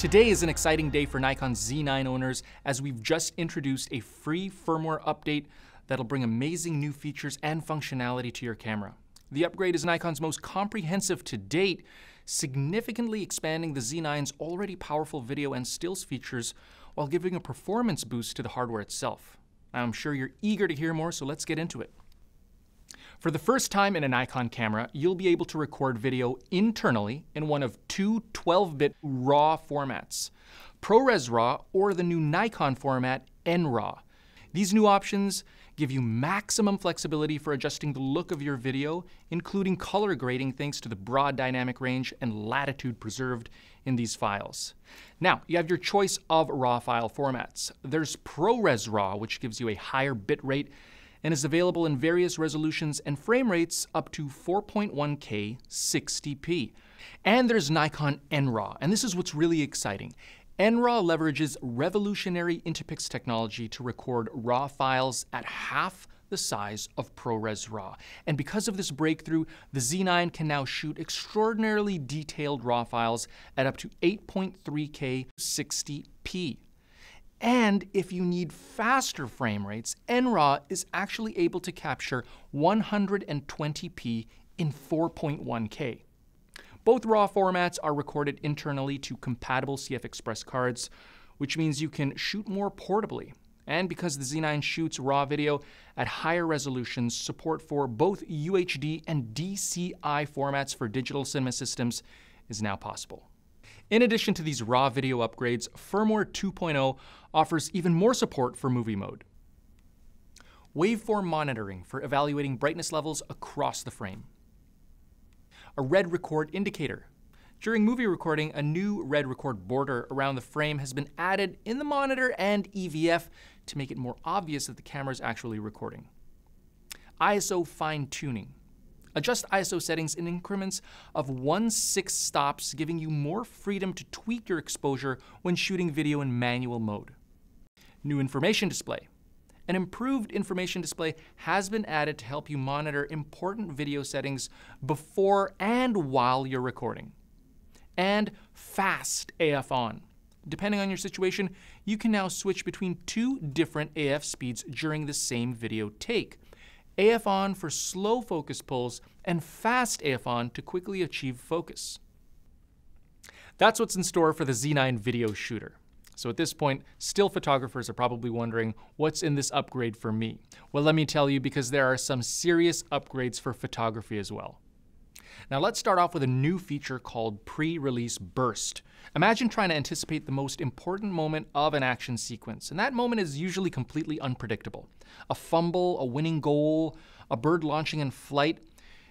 Today is an exciting day for Nikon Z9 owners as we've just introduced a free firmware update that'll bring amazing new features and functionality to your camera. The upgrade is Nikon's most comprehensive to date, significantly expanding the Z9's already powerful video and stills features while giving a performance boost to the hardware itself. I'm sure you're eager to hear more, so let's get into it. For the first time in a Nikon camera, you'll be able to record video internally in one of two 12-bit RAW formats, ProRes RAW or the new Nikon format, NRAW. These new options give you maximum flexibility for adjusting the look of your video, including color grading thanks to the broad dynamic range and latitude preserved in these files. Now, you have your choice of RAW file formats. There's ProRes RAW, which gives you a higher bit rate and is available in various resolutions and frame rates up to 4.1K 60p. And there's Nikon NRAW, and this is what's really exciting. NRAW leverages revolutionary Interpix technology to record RAW files at half the size of ProRes RAW. And because of this breakthrough, the Z9 can now shoot extraordinarily detailed RAW files at up to 8.3K 60p. And if you need faster frame rates, NRAW is actually able to capture 120p in 4.1K. Both RAW formats are recorded internally to compatible CF Express cards, which means you can shoot more portably. And because the Z9 shoots RAW video at higher resolutions, support for both UHD and DCI formats for digital cinema systems is now possible. In addition to these RAW video upgrades, Firmware 2.0 offers even more support for movie mode. Waveform monitoring for evaluating brightness levels across the frame. A red record indicator. During movie recording, a new red record border around the frame has been added in the monitor and EVF to make it more obvious that the camera is actually recording. ISO fine-tuning. Adjust ISO settings in increments of 1/6 stops, giving you more freedom to tweak your exposure when shooting video in manual mode. New information display. An improved information display has been added to help you monitor important video settings before and while you're recording. And fast AF on. Depending on your situation, you can now switch between two different AF speeds during the same video take. AF on for slow focus pulls, and fast AF on to quickly achieve focus. That's what's in store for the Z9 video shooter. So at this point, still photographers are probably wondering, what's in this upgrade for me? Well, let me tell you, because there are some serious upgrades for photography as well. Now let's start off with a new feature called pre-release burst. Imagine trying to anticipate the most important moment of an action sequence, and that moment is usually completely unpredictable. A fumble, a winning goal, a bird launching in flight.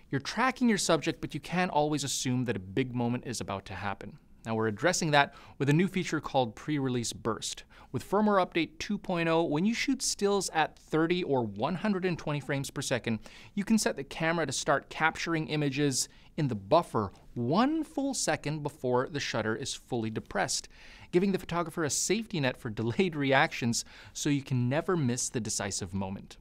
You're tracking your subject, but you can't always assume that a big moment is about to happen. Now we're addressing that with a new feature called pre-release burst. With firmware update 2.0, when you shoot stills at 30 or 120 frames per second, you can set the camera to start capturing images in the buffer 1 full second before the shutter is fully depressed, giving the photographer a safety net for delayed reactions so you can never miss the decisive moment.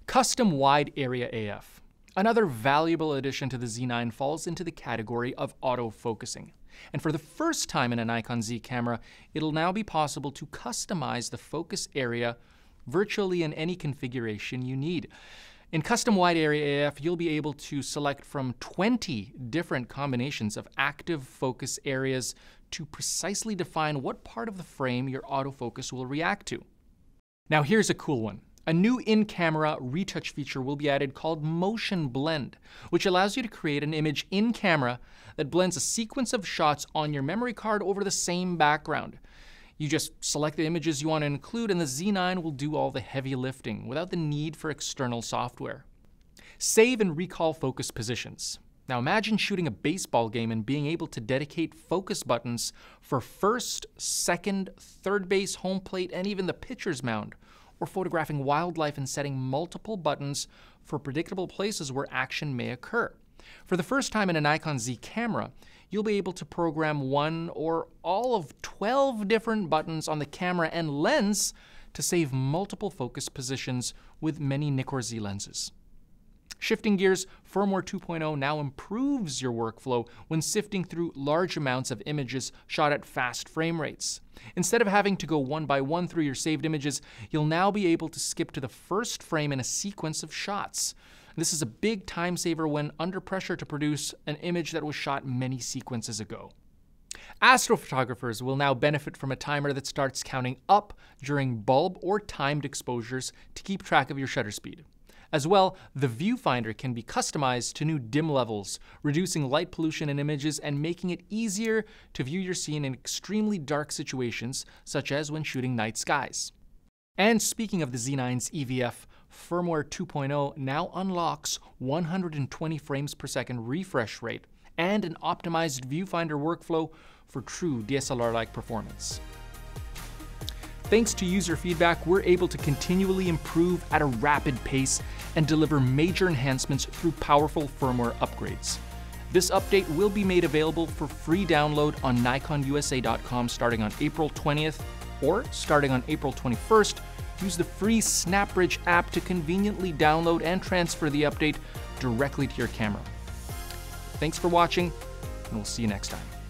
Custom wide area AF. Another valuable addition to the Z9 falls into the category of autofocusing. And for the first time in a Nikon Z camera, it'll now be possible to customize the focus area virtually in any configuration you need. In custom wide area AF, you'll be able to select from 20 different combinations of active focus areas to precisely define what part of the frame your autofocus will react to. Now here's a cool one. A new in-camera retouch feature will be added called Motion Blend, which allows you to create an image in-camera that blends a sequence of shots on your memory card over the same background. You just select the images you want to include, and the Z9 will do all the heavy lifting without the need for external software. Save and recall focus positions. Now imagine shooting a baseball game and being able to dedicate focus buttons for first, second, third base, home plate, and even the pitcher's mound, or photographing wildlife and setting multiple buttons for predictable places where action may occur. For the first time in a Nikon Z camera, you'll be able to program one or all of 12 different buttons on the camera and lens to save multiple focus positions with many Nikkor Z lenses. Shifting gears, Firmware 2.0 now improves your workflow when sifting through large amounts of images shot at fast frame rates. Instead of having to go one by one through your saved images, you'll now be able to skip to the first frame in a sequence of shots. This is a big time saver when under pressure to produce an image that was shot many sequences ago. Astrophotographers will now benefit from a timer that starts counting up during bulb or timed exposures to keep track of your shutter speed. As well, the viewfinder can be customized to new dim levels, reducing light pollution in images and making it easier to view your scene in extremely dark situations, such as when shooting night skies. And speaking of the Z9's EVF, Firmware 2.0 now unlocks 120 frames per second refresh rate and an optimized viewfinder workflow for true DSLR-like performance. Thanks to user feedback, we're able to continually improve at a rapid pace and deliver major enhancements through powerful firmware upgrades. This update will be made available for free download on NikonUSA.com starting on April 20th, or starting on April 21st, use the free SnapBridge app to conveniently download and transfer the update directly to your camera. Thanks for watching, and we'll see you next time.